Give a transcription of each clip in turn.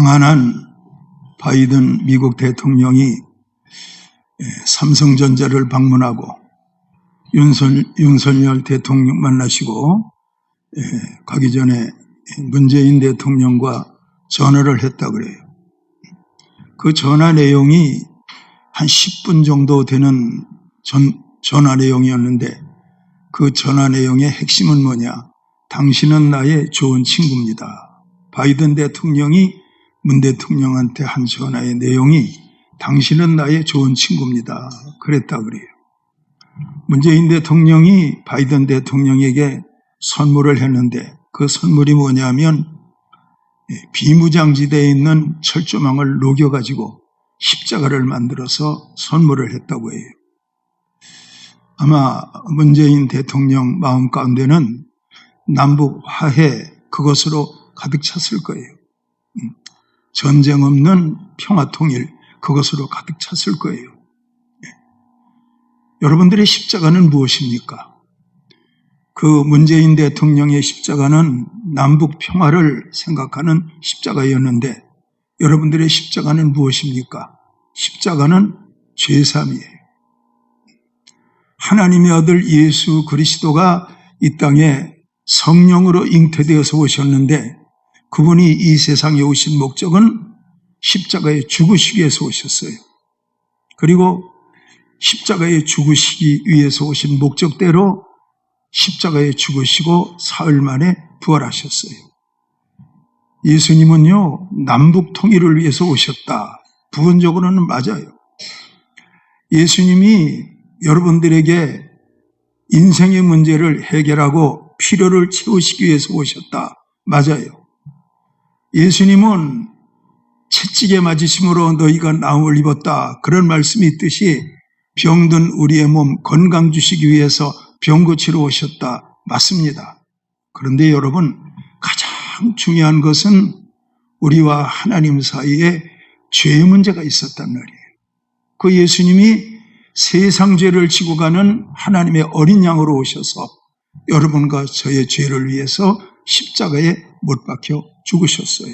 장안한 바이든 미국 대통령이 삼성전자를 방문하고 윤석열 대통령 만나시고 가기 전에 문재인 대통령과 전화를 했다 그래요. 그 전화 내용이 한 10분 정도 되는 전화 내용이었는데 그 전화 내용의 핵심은 뭐냐? 당신은 나의 좋은 친구입니다. 바이든 대통령이 문 대통령한테 한 전화의 내용이 당신은 나의 좋은 친구입니다. 그랬다 그래요. 문재인 대통령이 바이든 대통령에게 선물을 했는데 그 선물이 뭐냐면 비무장지대에 있는 철조망을 녹여가지고 십자가를 만들어서 선물을 했다고 해요. 아마 문재인 대통령 마음 가운데는 남북 화해 그것으로 가득 찼을 거예요. 전쟁 없는 평화 통일 그것으로 가득 찼을 거예요. 여러분들의 십자가는 무엇입니까? 그 문재인 대통령의 십자가는 남북 평화를 생각하는 십자가였는데 여러분들의 십자가는 무엇입니까? 십자가는 죄삼이에요. 하나님의 아들 예수 그리스도가 이 땅에 성령으로 잉태되어서 오셨는데 그분이 이 세상에 오신 목적은 십자가에 죽으시기 위해서 오셨어요. 그리고 십자가에 죽으시기 위해서 오신 목적대로 십자가에 죽으시고 사흘 만에 부활하셨어요. 예수님은요, 남북 통일을 위해서 오셨다. 부분적으로는 맞아요. 예수님이 여러분들에게 인생의 문제를 해결하고 필요를 채우시기 위해서 오셨다. 맞아요. 예수님은 채찍에 맞으심으로 너희가 나음을 입었다. 그런 말씀이 있듯이 병든 우리의 몸 건강 주시기 위해서 병 고치러 오셨다. 맞습니다. 그런데 여러분, 가장 중요한 것은 우리와 하나님 사이에 죄의 문제가 있었단 말이에요. 그 예수님이 세상 죄를 지고 가는 하나님의 어린 양으로 오셔서 여러분과 저의 죄를 위해서 십자가에 못 박혀 죽으셨어요.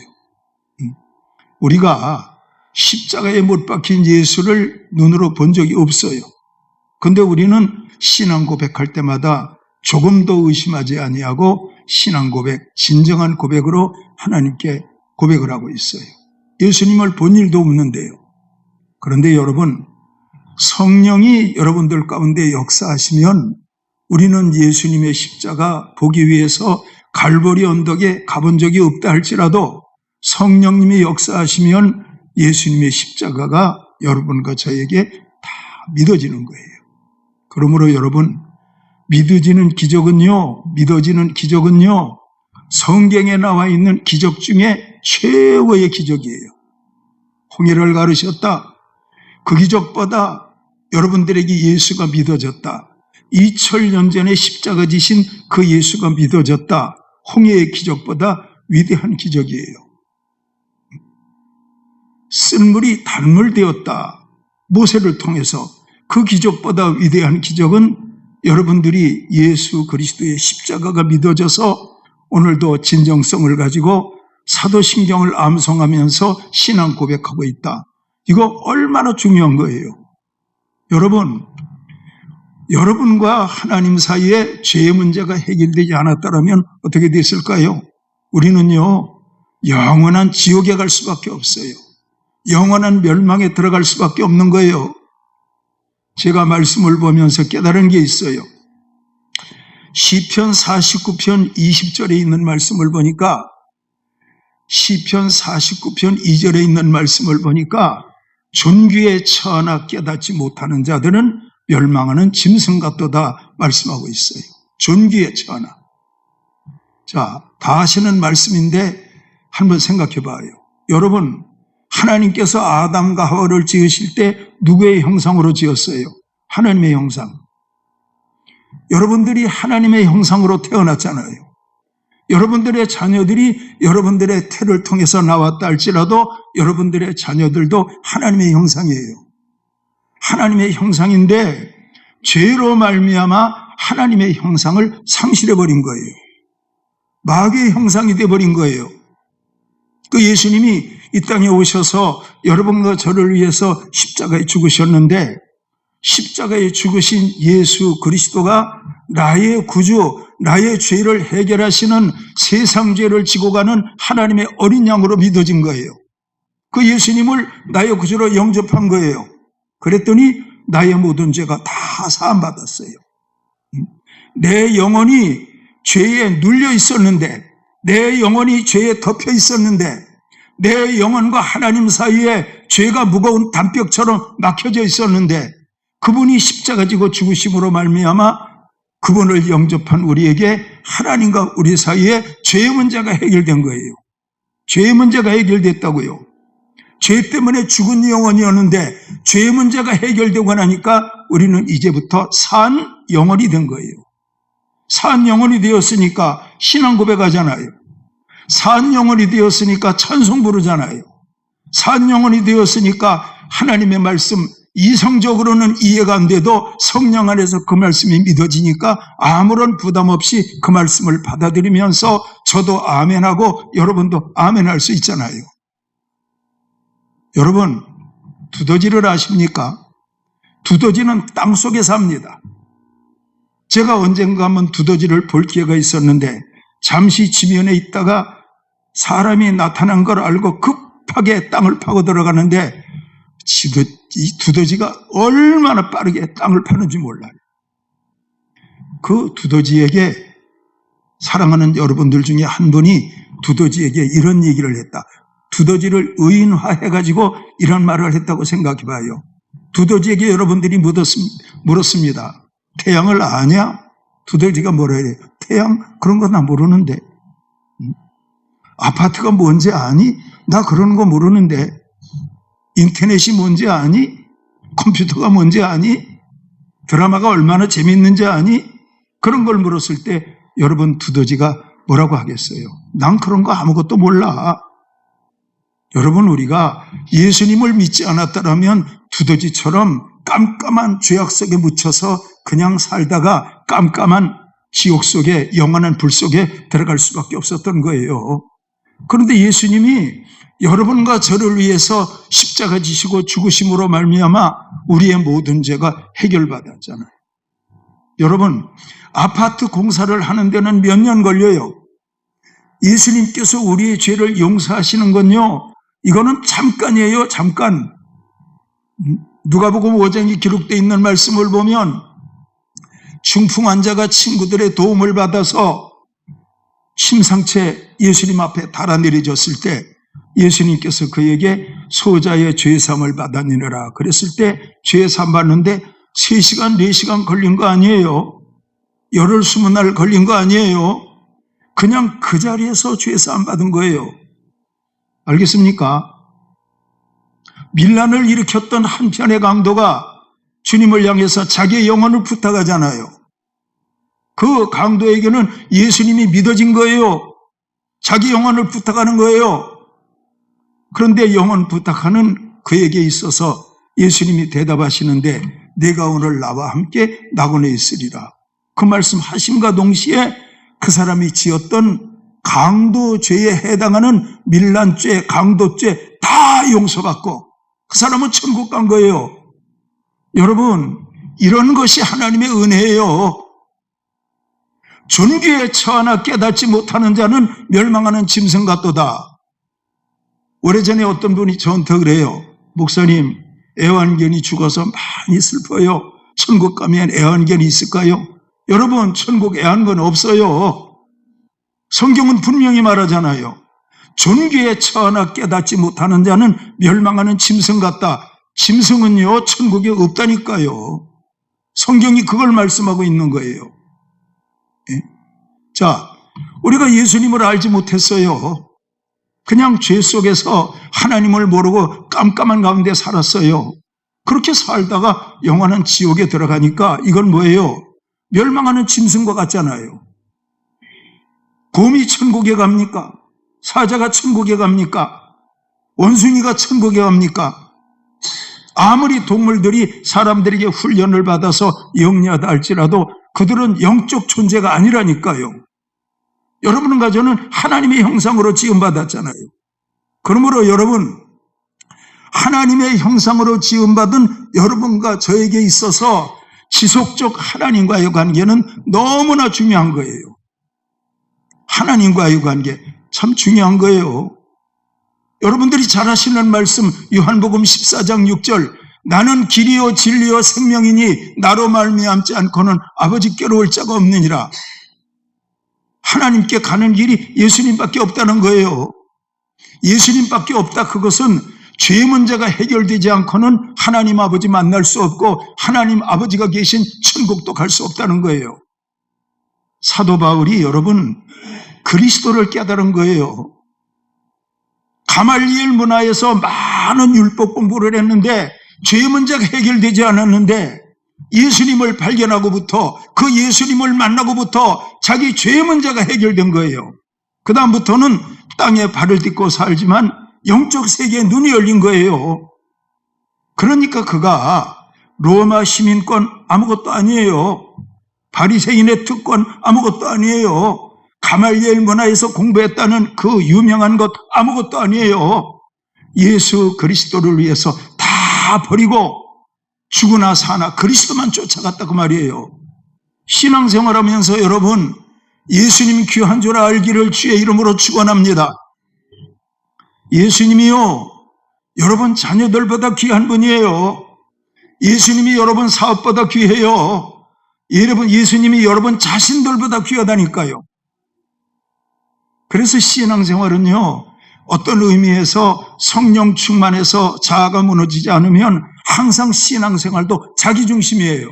우리가 십자가에 못 박힌 예수를 눈으로 본 적이 없어요. 그런데 우리는 신앙 고백할 때마다 조금 더 의심하지 아니하고 신앙 고백, 진정한 고백으로 하나님께 고백을 하고 있어요. 예수님을 본 일도 없는데요. 그런데 여러분, 성령이 여러분들 가운데 역사하시면 우리는 예수님의 십자가 보기 위해서 갈보리 언덕에 가본 적이 없다 할지라도 성령님이 역사하시면 예수님의 십자가가 여러분과 저에게 다 믿어지는 거예요. 그러므로 여러분, 믿어지는 기적은요, 성경에 나와 있는 기적 중에 최고의 기적이에요. 홍해를 가르셨다. 그 기적보다 여러분들에게 예수가 믿어졌다. 2000년 전에 십자가 지신 그 예수가 믿어졌다. 홍해의 기적보다 위대한 기적이에요. 쓴물이 단물 되었다. 모세를 통해서 그 기적보다 위대한 기적은 여러분들이 예수 그리스도의 십자가가 믿어져서 오늘도 진정성을 가지고 사도신경을 암송하면서 신앙 고백하고 있다. 이거 얼마나 중요한 거예요. 여러분과 하나님 사이에 죄의 문제가 해결되지 않았다면 어떻게 됐을까요? 우리는요, 영원한 지옥에 갈 수밖에 없어요. 영원한 멸망에 들어갈 수밖에 없는 거예요. 제가 말씀을 보면서 깨달은 게 있어요. 시편 49편 20절에 있는 말씀을 보니까 시편 49편 2절에 있는 말씀을 보니까 존귀에 처하나 깨닫지 못하는 자들은 멸망하는 짐승 같도다 말씀하고 있어요. 존귀에 처하나. 자, 다 하시는 말씀인데 한번 생각해 봐요. 여러분, 하나님께서 아담과 하와를 지으실 때 누구의 형상으로 지었어요? 하나님의 형상. 여러분들이 하나님의 형상으로 태어났잖아요. 여러분들의 자녀들이 여러분들의 태를 통해서 나왔다 할지라도 여러분들의 자녀들도 하나님의 형상이에요. 하나님의 형상인데 죄로 말미암아 하나님의 형상을 상실해버린 거예요. 마귀의 형상이 돼버린 거예요. 그 예수님이 이 땅에 오셔서 여러분과 저를 위해서 십자가에 죽으셨는데, 십자가에 죽으신 예수 그리스도가 나의 구주, 나의 죄를 해결하시는 세상 죄를 지고 가는 하나님의 어린 양으로 믿어진 거예요. 그 예수님을 나의 구주로 영접한 거예요. 그랬더니 나의 모든 죄가 다 사함받았어요. 내 영혼이 죄에 눌려 있었는데, 내 영혼이 죄에 덮여 있었는데, 내 영혼과 하나님 사이에 죄가 무거운 담벽처럼 막혀져 있었는데, 그분이 십자가 지고 죽으심으로 말미암아 그분을 영접한 우리에게 하나님과 우리 사이에 죄의 문제가 해결된 거예요. 죄의 문제가 해결됐다고요. 죄 때문에 죽은 영혼이었는데 죄의 문제가 해결되고 나니까 우리는 이제부터 산 영혼이 된 거예요. 산 영혼이 되었으니까 신앙 고백하잖아요. 산 영혼이 되었으니까 찬송 부르잖아요. 산 영혼이 되었으니까 하나님의 말씀 이성적으로는 이해가 안 돼도 성령 안에서 그 말씀이 믿어지니까 아무런 부담 없이 그 말씀을 받아들이면서 저도 아멘하고 여러분도 아멘할 수 있잖아요. 여러분, 두더지를 아십니까? 두더지는 땅속에 삽니다. 제가 언젠가 한번 두더지를 볼 기회가 있었는데 잠시 지면에 있다가 사람이 나타난 걸 알고 급하게 땅을 파고 들어가는데 이 두더지가 얼마나 빠르게 땅을 파는지 몰라요. 그 두더지에게 사랑하는 여러분들 중에 한 분이 두더지에게 이런 얘기를 했다. 두더지를 의인화해가지고 이런 말을 했다고 생각해 봐요. 두더지에게 여러분들이 물었습니다. 태양을 아냐? 두더지가 뭐라 해요? 태양? 그런 거 나 모르는데. 아파트가 뭔지 아니? 나 그런 거 모르는데. 인터넷이 뭔지 아니? 컴퓨터가 뭔지 아니? 드라마가 얼마나 재밌는지 아니? 그런 걸 물었을 때 여러분 두더지가 뭐라고 하겠어요? 난 그런 거 아무것도 몰라. 여러분, 우리가 예수님을 믿지 않았다면 두더지처럼 깜깜한 죄악 속에 묻혀서 그냥 살다가 깜깜한 지옥 속에, 영원한 불 속에 들어갈 수밖에 없었던 거예요. 그런데 예수님이 여러분과 저를 위해서 십자가 지시고 죽으심으로 말미암아 우리의 모든 죄가 해결받았잖아요. 여러분, 아파트 공사를 하는 데는 몇 년 걸려요. 예수님께서 우리의 죄를 용서하시는 건요, 이거는 잠깐이에요. 잠깐. 누가복음 5장에 기록되어 있는 말씀을 보면 중풍 환자가 친구들의 도움을 받아서 심상치 예수님 앞에 달아내려졌을 때 예수님께서 그에게 소자의 죄사함을 받아내느라 그랬을 때 죄사함 받는데 3시간, 4시간 걸린 거 아니에요. 열흘, 20날 걸린 거 아니에요. 그냥 그 자리에서 죄사함 받은 거예요. 알겠습니까? 밀란을 일으켰던 한편의 강도가 주님을 향해서 자기의 영혼을 부탁하잖아요. 그 강도에게는 예수님이 믿어진 거예요. 자기 영혼을 부탁하는 거예요. 그런데 영혼 부탁하는 그에게 있어서 예수님이 대답하시는데 내가 오늘 나와 함께 낙원에 있으리라. 그 말씀 하심과 동시에 그 사람이 지었던 강도죄에 해당하는 밀란죄, 강도죄 다 용서받고 그 사람은 천국 간 거예요. 여러분, 이런 것이 하나님의 은혜예요. 존귀에 처하나 깨닫지 못하는 자는 멸망하는 짐승 같도다. 오래전에 어떤 분이 저한테 그래요. 목사님, 애완견이 죽어서 많이 슬퍼요. 천국 가면 애완견이 있을까요? 여러분, 천국 애완견 없어요. 성경은 분명히 말하잖아요. 존귀에 처하나 깨닫지 못하는 자는 멸망하는 짐승 같다. 짐승은요, 천국에 없다니까요. 성경이 그걸 말씀하고 있는 거예요. 예? 자, 우리가 예수님을 알지 못했어요. 그냥 죄 속에서 하나님을 모르고 깜깜한 가운데 살았어요. 그렇게 살다가 영원한 지옥에 들어가니까 이건 뭐예요? 멸망하는 짐승과 같잖아요. 곰이 천국에 갑니까? 사자가 천국에 갑니까? 원숭이가 천국에 갑니까? 아무리 동물들이 사람들에게 훈련을 받아서 영리하다 할지라도 그들은 영적 존재가 아니라니까요. 여러분과 저는 하나님의 형상으로 지음받았잖아요. 그러므로 여러분, 하나님의 형상으로 지음받은 여러분과 저에게 있어서 지속적 하나님과의 관계는 너무나 중요한 거예요. 하나님과의 관계 참 중요한 거예요. 여러분들이 잘 아시는 말씀 요한복음 14장 6절, 나는 길이요 진리요 생명이니 나로 말미암지 않고는 아버지께로 올 자가 없느니라. 하나님께 가는 길이 예수님밖에 없다는 거예요. 예수님밖에 없다. 그것은 죄 문제가 해결되지 않고는 하나님 아버지 만날 수 없고 하나님 아버지가 계신 천국도 갈 수 없다는 거예요. 사도 바울이 여러분 그리스도를 깨달은 거예요. 가말리엘 문화에서 많은 율법 공부를 했는데 죄 문제가 해결되지 않았는데 예수님을 발견하고부터 그 예수님을 만나고부터 자기 죄 문제가 해결된 거예요. 그 다음부터는 땅에 발을 딛고 살지만 영적 세계에 눈이 열린 거예요. 그러니까 그가 로마 시민권 아무것도 아니에요. 바리새인의 특권 아무것도 아니에요. 가말리엘 문화에서 공부했다는 그 유명한 것 아무것도 아니에요. 예수 그리스도를 위해서 다 버리고 죽으나 사나 그리스도만 쫓아갔다 그 말이에요. 신앙생활하면서 여러분 예수님 귀한 줄 알기를 주의 이름으로 축원합니다. 예수님이요 여러분 자녀들보다 귀한 분이에요. 예수님이 여러분 사업보다 귀해요. 여러분 예수님이 여러분 자신들보다 귀하다니까요. 그래서 신앙생활은요 어떤 의미에서 성령 충만해서 자아가 무너지지 않으면 항상 신앙생활도 자기중심이에요.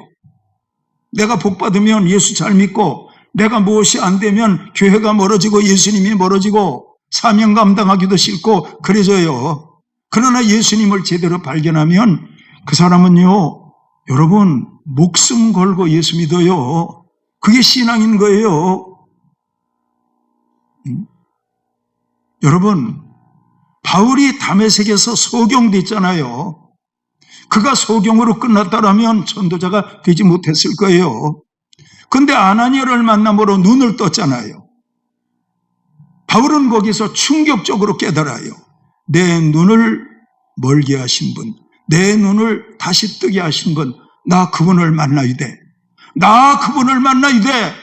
내가 복받으면 예수 잘 믿고 내가 무엇이 안 되면 교회가 멀어지고 예수님이 멀어지고 사명 감당하기도 싫고 그래져요. 그러나 예수님을 제대로 발견하면 그 사람은요 여러분 목숨 걸고 예수 믿어요. 그게 신앙인 거예요. 여러분 바울이 다메섹에서 소경됐잖아요. 그가 소경으로 끝났다라면 전도자가 되지 못했을 거예요. 그런데 아나니아를 만남으로 눈을 떴잖아요. 바울은 거기서 충격적으로 깨달아요. 내 눈을 멀게 하신 분, 내 눈을 다시 뜨게 하신 분, 나 그분을 만나야 돼. 나 그분을 만나야 돼.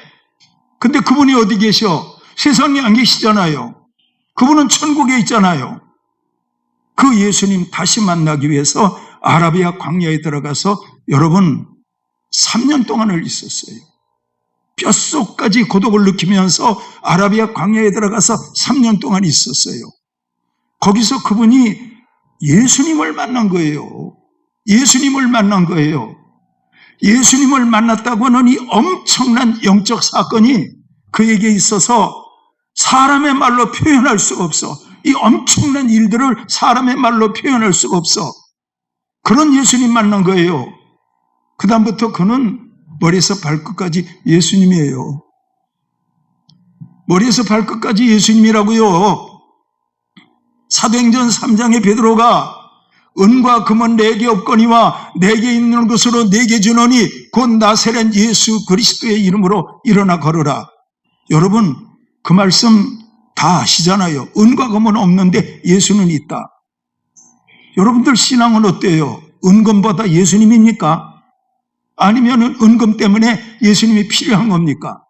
근데 그분이 어디 계셔? 세상에 안 계시잖아요. 그분은 천국에 있잖아요. 그 예수님 다시 만나기 위해서 아라비아 광야에 들어가서 여러분 3년 동안을 있었어요. 뼛속까지 고독을 느끼면서 아라비아 광야에 들어가서 3년 동안 있었어요. 거기서 그분이 예수님을 만난 거예요. 예수님을 만난 거예요. 예수님을 만났다고는 이 엄청난 영적 사건이 그에게 있어서 사람의 말로 표현할 수가 없어. 이 엄청난 일들을 사람의 말로 표현할 수가 없어. 그런 예수님 만난 거예요. 그 다음부터 그는 머리에서 발끝까지 예수님이에요. 머리에서 발끝까지 예수님이라고요. 사도행전 3장의 베드로가 은과 금은 내게 없거니와 내게 있는 것으로 내게 주노니 곧 나사렛 예수 그리스도의 이름으로 일어나 걸어라. 여러분 그 말씀 다 아시잖아요. 은과 금은 없는데 예수는 있다. 여러분들 신앙은 어때요? 은금보다 예수님입니까? 아니면 은금 때문에 예수님이 필요한 겁니까?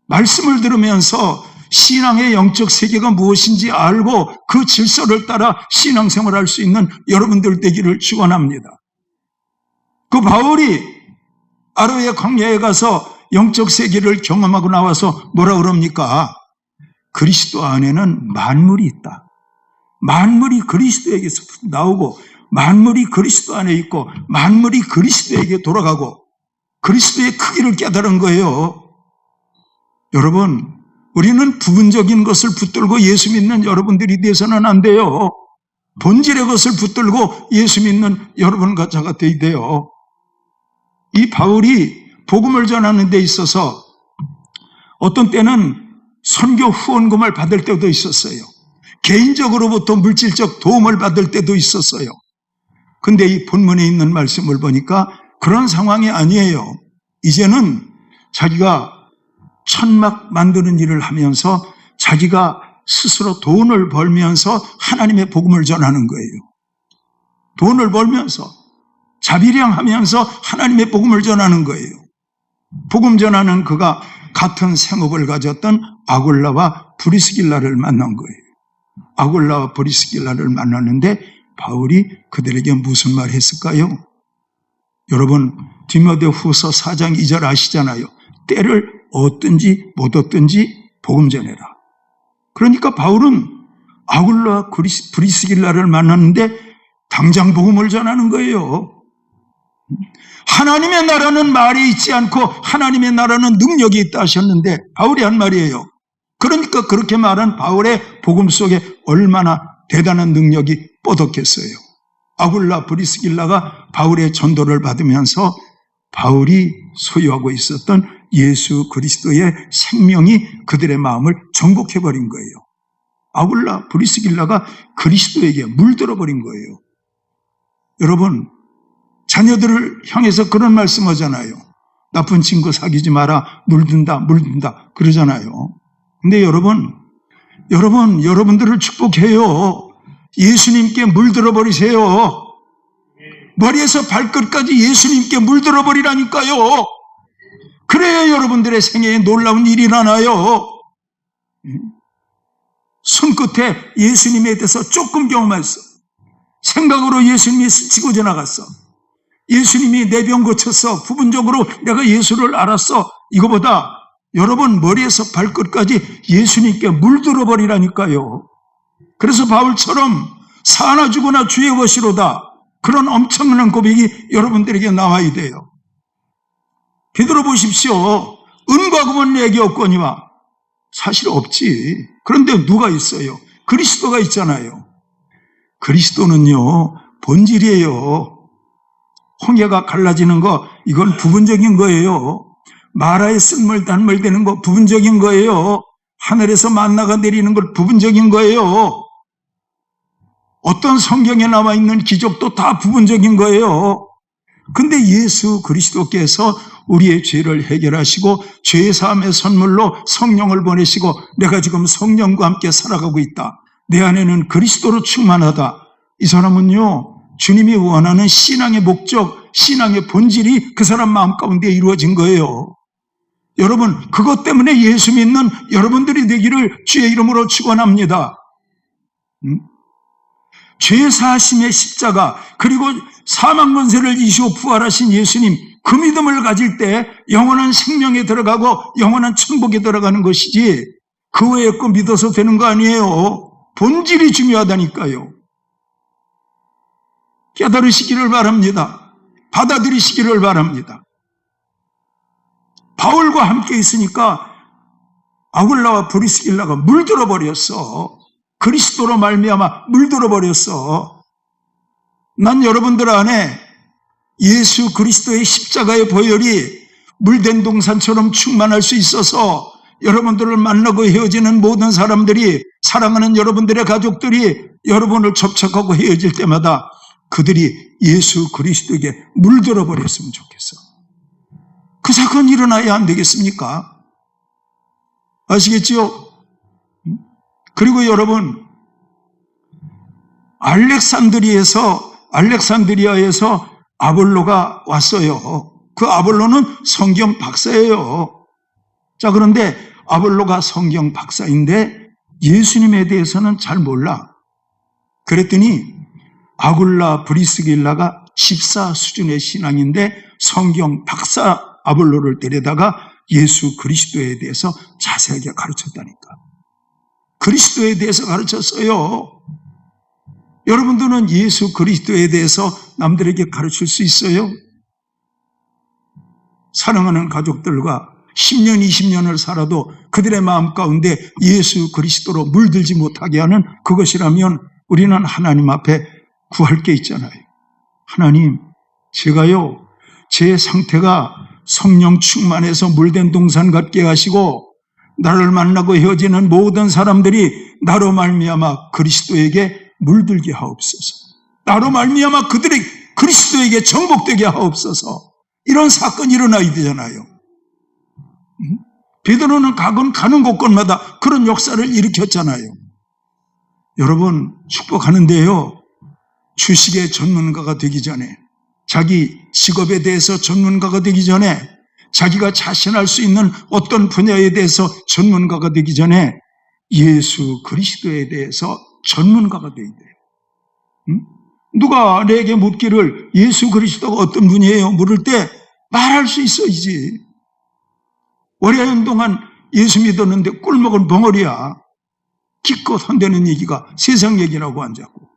말씀을 들으면서 신앙의 영적 세계가 무엇인지 알고 그 질서를 따라 신앙생활할 수 있는 여러분들 되기를 축원합니다. 그 바울이 아라비아 광야에 가서 영적 세계를 경험하고 나와서 뭐라 그럽니까? 그리스도 안에는 만물이 있다. 만물이 그리스도에게서 나오고 만물이 그리스도 안에 있고 만물이 그리스도에게 돌아가고 그리스도의 크기를 깨달은 거예요. 여러분 우리는 부분적인 것을 붙들고 예수 믿는 여러분들이 돼서는 안 돼요. 본질의 것을 붙들고 예수 믿는 여러분과 저가 돼야 돼요. 이 바울이 복음을 전하는 데 있어서 어떤 때는 선교 후원금을 받을 때도 있었어요. 개인적으로부터 물질적 도움을 받을 때도 있었어요. 근데 이 본문에 있는 말씀을 보니까 그런 상황이 아니에요. 이제는 자기가 천막 만드는 일을 하면서 자기가 스스로 돈을 벌면서 하나님의 복음을 전하는 거예요. 돈을 벌면서 자비량하면서 하나님의 복음을 전하는 거예요. 복음 전하는 그가 같은 생업을 가졌던 아굴라와 브리스길라를 만난 거예요. 아굴라와 브리스길라를 만났는데 바울이 그들에게 무슨 말 했을까요? 여러분 디모데후서 4장 2절 아시잖아요. 때를 얻든지 못 얻든지 복음 전해라. 그러니까 바울은 아굴라와 브리스길라를 만났는데 당장 복음을 전하는 거예요. 하나님의 나라는 말이 있지 않고 하나님의 나라는 능력이 있다 하셨는데 바울이 한 말이에요. 그러니까 그렇게 말한 바울의 복음 속에 얼마나 대단한 능력이 뻗었겠어요. 아굴라 브리스길라가 바울의 전도를 받으면서 바울이 소유하고 있었던 예수 그리스도의 생명이 그들의 마음을 정복해버린 거예요. 아굴라 브리스길라가 그리스도에게 물들어버린 거예요. 여러분 자녀들을 향해서 그런 말씀하잖아요. 나쁜 친구 사귀지 마라. 물든다 그러잖아요. 근데 여러분들을 축복해요. 예수님께 물들어 버리세요. 머리에서 발끝까지 예수님께 물들어 버리라니까요. 그래야 여러분들의 생애에 놀라운 일이 일어나요. 손끝에 예수님에 대해서 조금 경험했어. 생각으로 예수님이 스치고 지나갔어. 예수님이 내 병 고쳤어. 부분적으로 내가 예수를 알았어. 이거보다 여러분 머리에서 발끝까지 예수님께 물들어 버리라니까요. 그래서 바울처럼 사나 죽으나 주의 것이로다. 그런 엄청난 고백이 여러분들에게 나와야 돼요. 되돌아 보십시오. 은과 금은 내게 없거니와. 사실 없지. 그런데 누가 있어요? 그리스도가 있잖아요. 그리스도는요 본질이에요. 홍해가 갈라지는 거 이건 부분적인 거예요. 마라에 쓴물 단물 되는 거 부분적인 거예요. 하늘에서 만나가 내리는 걸 부분적인 거예요. 어떤 성경에 나와 있는 기적도 다 부분적인 거예요. 근데 예수 그리스도께서 우리의 죄를 해결하시고 죄 사함의 선물로 성령을 보내시고 내가 지금 성령과 함께 살아가고 있다. 내 안에는 그리스도로 충만하다. 이 사람은요 주님이 원하는 신앙의 목적, 신앙의 본질이 그 사람 마음 가운데 이루어진 거예요. 여러분 그것 때문에 예수 믿는 여러분들이 되기를 주의 이름으로 축원합니다. 죄 사하심의 십자가 그리고 사망 권세를 이시고 부활하신 예수님 그 믿음을 가질 때 영원한 생명에 들어가고 영원한 천국에 들어가는 것이지 그 외에 거 믿어서 되는 거 아니에요. 본질이 중요하다니까요. 깨달으시기를 바랍니다. 받아들이시기를 바랍니다. 바울과 함께 있으니까 아굴라와 브리스길라가 물들어 버렸어. 그리스도로 말미암아 물들어 버렸어. 난 여러분들 안에 예수 그리스도의 십자가의 보혈이 물된 동산처럼 충만할 수 있어서 여러분들을 만나고 헤어지는 모든 사람들이 사랑하는 여러분들의 가족들이 여러분을 접촉하고 헤어질 때마다 그들이 예수 그리스도에게 물들어 버렸으면 좋겠어. 그 사건이 일어나야 안 되겠습니까? 아시겠지요? 그리고 여러분 알렉산드리아에서 아볼로가 왔어요. 그 아볼로는 성경 박사예요. 자, 그런데 아볼로가 성경 박사인데 예수님에 대해서는 잘 몰라. 그랬더니 아굴라 브리스길라가 집사 수준의 신앙인데 성경 박사 아볼로를 데려다가 예수 그리스도에 대해서 자세하게 가르쳤다니까. 그리스도에 대해서 가르쳤어요. 여러분들은 예수 그리스도에 대해서 남들에게 가르칠 수 있어요? 사랑하는 가족들과 10년, 20년을 살아도 그들의 마음 가운데 예수 그리스도로 물들지 못하게 하는 그것이라면 우리는 하나님 앞에 구할 게 있잖아요. 하나님, 제가요, 제 상태가 성령 충만해서 물된 동산 같게 하시고 나를 만나고 헤어지는 모든 사람들이 나로 말미암아 그리스도에게 물들게 하옵소서. 나로 말미암아 그들이 그리스도에게 정복되게 하옵소서. 이런 사건이 일어나야 되잖아요. 베드로는 가는 곳곳마다 그런 역사를 일으켰잖아요. 여러분, 축복하는데요, 주식의 전문가가 되기 전에, 자기 직업에 대해서 전문가가 되기 전에, 자기가 자신할 수 있는 어떤 분야에 대해서 전문가가 되기 전에 예수 그리스도에 대해서 전문가가 되어야 돼요. 응? 누가 내게 묻기를 예수 그리스도가 어떤 분이에요? 물을 때 말할 수 있어야지. 오랜 동안 예수 믿었는데 꿀먹은 벙어리야. 기껏 한다는 얘기가 세상 얘기라고 앉았고.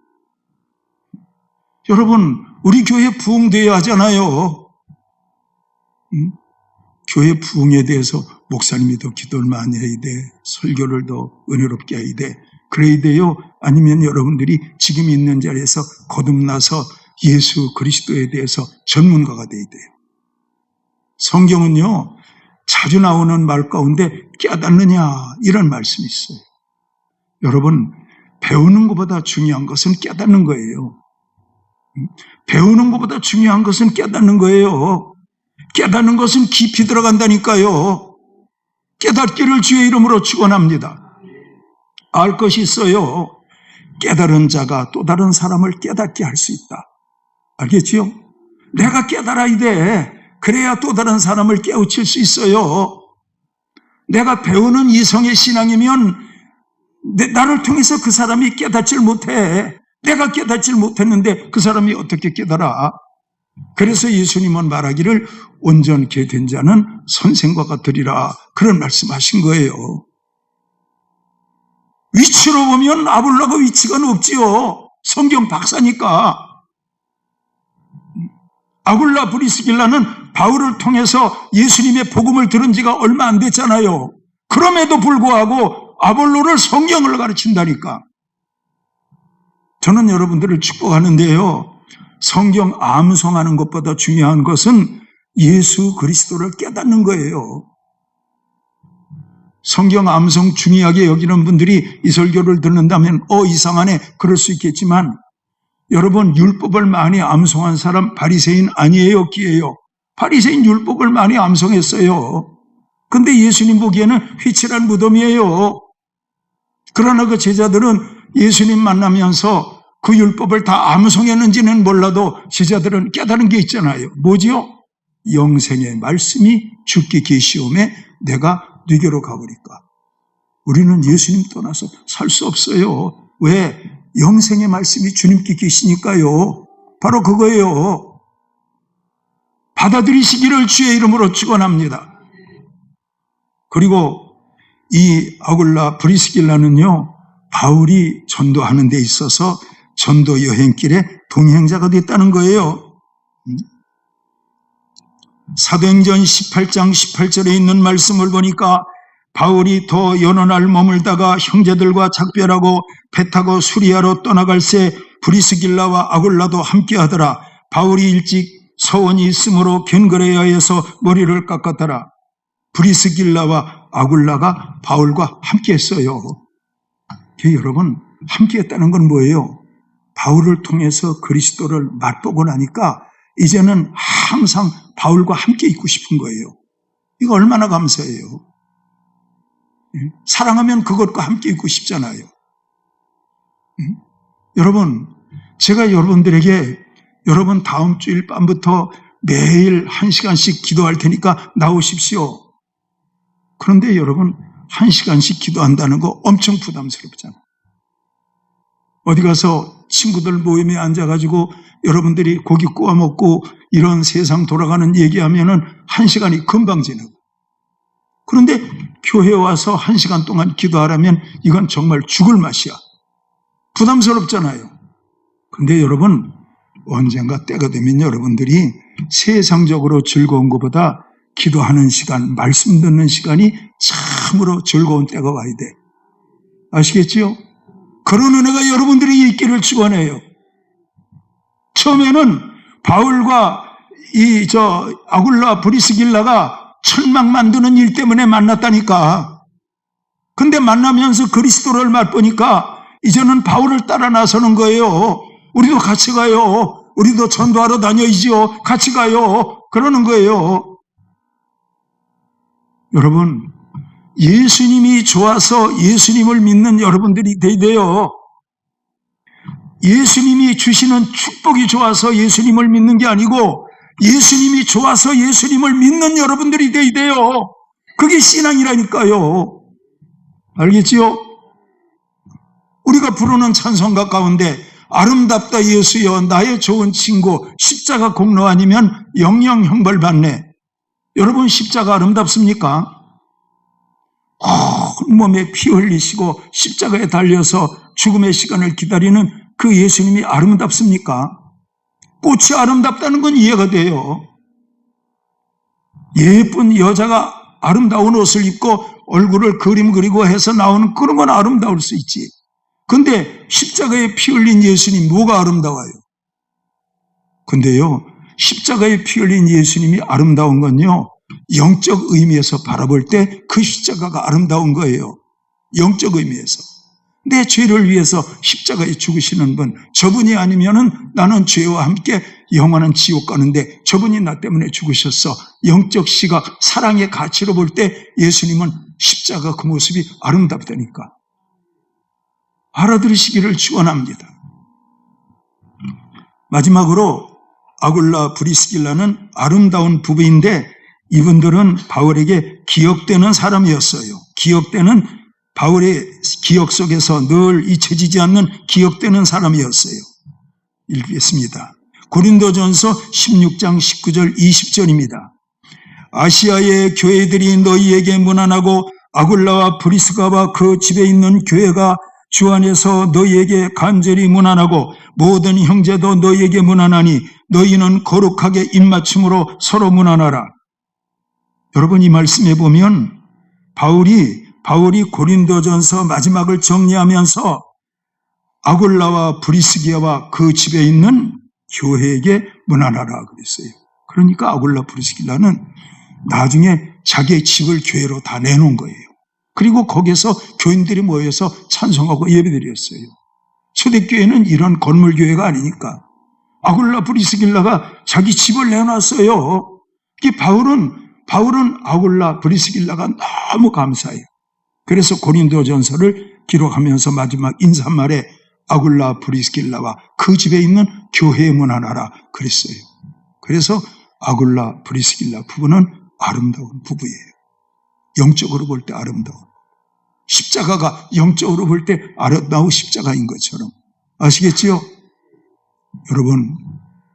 여러분, 우리 교회 부흥되어야 하잖아요. 응? 교회 부흥에 대해서 목사님이 더 기도를 많이 해야 돼. 설교를 더 은혜롭게 해야 돼. 그래야 돼요? 아니면 여러분들이 지금 있는 자리에서 거듭나서 예수 그리스도에 대해서 전문가가 돼야 돼요. 성경은요, 자주 나오는 말 가운데 깨닫느냐 이런 말씀이 있어요. 여러분, 배우는 것보다 중요한 것은 깨닫는 거예요. 배우는 것보다 중요한 것은 깨닫는 거예요. 깨닫는 것은 깊이 들어간다니까요. 깨닫기를 주의 이름으로 축원합니다. 알 것이 있어요. 깨달은 자가 또 다른 사람을 깨닫게 할 수 있다. 알겠지요? 내가 깨달아야 돼. 그래야 또 다른 사람을 깨우칠 수 있어요. 내가 배우는 이성의 신앙이면 나를 통해서 그 사람이 깨닫질 못해. 내가 깨닫질 못했는데 그 사람이 어떻게 깨달아? 그래서 예수님은 말하기를 온전케 된 자는 선생과 같으리라, 그런 말씀하신 거예요. 위치로 보면 아볼라가 위치가 높지요. 성경 박사니까. 아굴라 브리스길라는 바울을 통해서 예수님의 복음을 들은 지가 얼마 안 됐잖아요. 그럼에도 불구하고 아볼로를 성경을 가르친다니까. 저는 여러분들을 축복하는데요, 성경 암송하는 것보다 중요한 것은 예수 그리스도를 깨닫는 거예요. 성경 암송 중요하게 여기는 분들이 이 설교를 듣는다면 이상하네, 그럴 수 있겠지만, 여러분, 율법을 많이 암송한 사람 바리새인 아니에요, 기예요. 바리새인 율법을 많이 암송했어요. 근데 예수님 보기에는 휘칠한 무덤이에요. 그러나 그 제자들은 예수님 만나면서 그 율법을 다 암송했는지는 몰라도 제자들은 깨달은 게 있잖아요. 뭐지요? 영생의 말씀이 주께 계시오매 내가 네게로 가보니까. 우리는 예수님 떠나서 살 수 없어요. 왜? 영생의 말씀이 주님께 계시니까요. 바로 그거예요. 받아들이시기를 주의 이름으로 축원합니다. 그리고 이 아굴라 브리스길라는요, 바울이 전도하는 데 있어서 전도 여행길에 동행자가 됐다는 거예요. 사도행전 18장 18절에 있는 말씀을 보니까 바울이 더 여러 날 머물다가 형제들과 작별하고 배 타고 수리아로 떠나갈새 브리스길라와 아굴라도 함께하더라. 바울이 일찍 서원이 있으므로 견거레아에서 머리를 깎았더라. 브리스길라와 아굴라가 바울과 함께했어요. 여러분, 함께했다는 건 뭐예요? 바울을 통해서 그리스도를 맛보고 나니까 이제는 항상 바울과 함께 있고 싶은 거예요. 이거 얼마나 감사해요. 사랑하면 그것과 함께 있고 싶잖아요. 여러분, 제가 여러분들에게 여러분 다음 주일 밤부터 매일 1시간씩 기도할 테니까 나오십시오. 그런데 여러분, 1시간씩 기도한다는 거 엄청 부담스럽잖아요. 어디 가서 친구들 모임에 앉아가지고 여러분들이 고기 구워 먹고 이런 세상 돌아가는 얘기하면은 1시간이 금방 지나고. 그런데 교회에 와서 1시간 동안 기도하라면 이건 정말 죽을 맛이야. 부담스럽잖아요. 그런데 여러분, 언젠가 때가 되면 여러분들이 세상적으로 즐거운 것보다 기도하는 시간, 말씀 듣는 시간이 참으로 즐거운 때가 와야 돼. 아시겠지요? 그런 은혜가 여러분들이 있기를 축원해요. 처음에는 바울과 아굴라 브리스길라가 철막 만드는 일 때문에 만났다니까. 근데 만나면서 그리스도를 맛보니까 이제는 바울을 따라 나서는 거예요. 우리도 같이 가요. 우리도 전도하러 다녀야지요. 같이 가요. 그러는 거예요. 여러분, 예수님이 좋아서 예수님을 믿는 여러분들이 돼야 돼요. 예수님이 주시는 축복이 좋아서 예수님을 믿는 게 아니고 예수님이 좋아서 예수님을 믿는 여러분들이 돼야 돼요. 그게 신앙이라니까요. 알겠지요? 우리가 부르는 찬송가 가운데 아름답다 예수여 나의 좋은 친구 십자가 공로 아니면 영영 형벌 받네. 여러분 십자가 아름답습니까? 몸에 피 흘리시고 십자가에 달려서 죽음의 시간을 기다리는 그 예수님이 아름답습니까? 꽃이 아름답다는 건 이해가 돼요. 예쁜 여자가 아름다운 옷을 입고 얼굴을 그림 그리고 해서 나오는 그런 건 아름다울 수 있지. 근데 십자가에 피 흘린 예수님 뭐가 아름다워요? 근데요, 십자가에 피 흘린 예수님이 아름다운 건요, 영적 의미에서 바라볼 때 그 십자가가 아름다운 거예요. 영적 의미에서. 내 죄를 위해서 십자가에 죽으시는 분, 저분이 아니면은 나는 죄와 함께 영원한 지옥 가는데 저분이 나 때문에 죽으셨어. 영적 시각, 사랑의 가치로 볼 때 예수님은 십자가 그 모습이 아름답다니까. 알아들으시기를 축원합니다. 마지막으로 아굴라 프리스길라는 아름다운 부부인데 이분들은 바울에게 기억되는 사람이었어요. 기억되는 바울의 기억 속에서 늘 잊혀지지 않는 기억되는 사람이었어요. 읽겠습니다. 고린도전서 16장 19절 20절입니다. 아시아의 교회들이 너희에게 문안하고 아굴라와 브리스가와 그 집에 있는 교회가 주 안에서 너희에게 간절히 문안하고 모든 형제도 너희에게 문안하니 너희는 거룩하게 입맞춤으로 서로 문안하라. 여러분 이 말씀에 보면 바울이 고린도전서 마지막을 정리하면서 아굴라와 브리스기아와 그 집에 있는 교회에게 문안하라 그랬어요. 그러니까 아굴라 브리스길라는 나중에 자기의 집을 교회로 다 내놓은 거예요. 그리고 거기서 교인들이 모여서 찬송하고 예배드렸어요. 초대교회는 이런 건물교회가 아니니까 아굴라 브리스길라가 자기 집을 내놨어요. 바울은 아굴라 브리스길라가 너무 감사해요. 그래서 고린도전서를 기록하면서 마지막 인사말에 아굴라 브리스길라와 그 집에 있는 교회에 문안하라 그랬어요. 그래서 아굴라 브리스길라 부부는 아름다운 부부예요. 영적으로 볼 때 아름다운. 십자가가 영적으로 볼 때 아름다운 십자가인 것처럼. 아시겠지요? 여러분,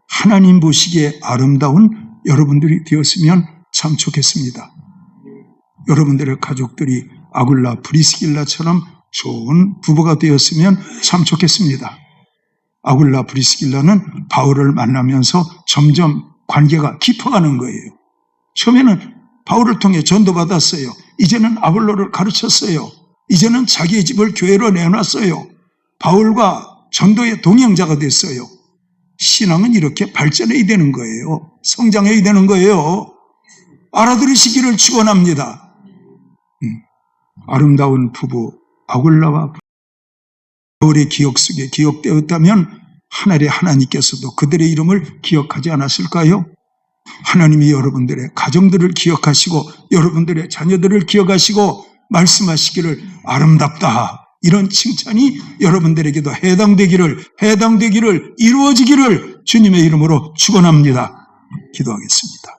하나님 보시기에 아름다운 여러분들이 되었으면 참 좋겠습니다. 여러분들의 가족들이 아굴라 브리스길라처럼 좋은 부부가 되었으면 참 좋겠습니다. 아굴라 브리스길라는 바울을 만나면서 점점 관계가 깊어가는 거예요. 처음에는 바울을 통해 전도받았어요. 이제는 아볼로를 가르쳤어요. 이제는 자기의 집을 교회로 내놨어요. 바울과 전도의 동행자가 됐어요. 신앙은 이렇게 발전해야 되는 거예요. 성장해야 되는 거예요. 알아들으시기를 축원합니다. 아름다운 부부 아굴라와 바울의 기억 속에 기억되었다면 하늘의 하나님께서도 그들의 이름을 기억하지 않았을까요? 하나님이 여러분들의 가정들을 기억하시고 여러분들의 자녀들을 기억하시고 말씀하시기를 아름답다. 이런 칭찬이 여러분들에게도 해당되기를 이루어지기를 주님의 이름으로 축원합니다. 기도하겠습니다.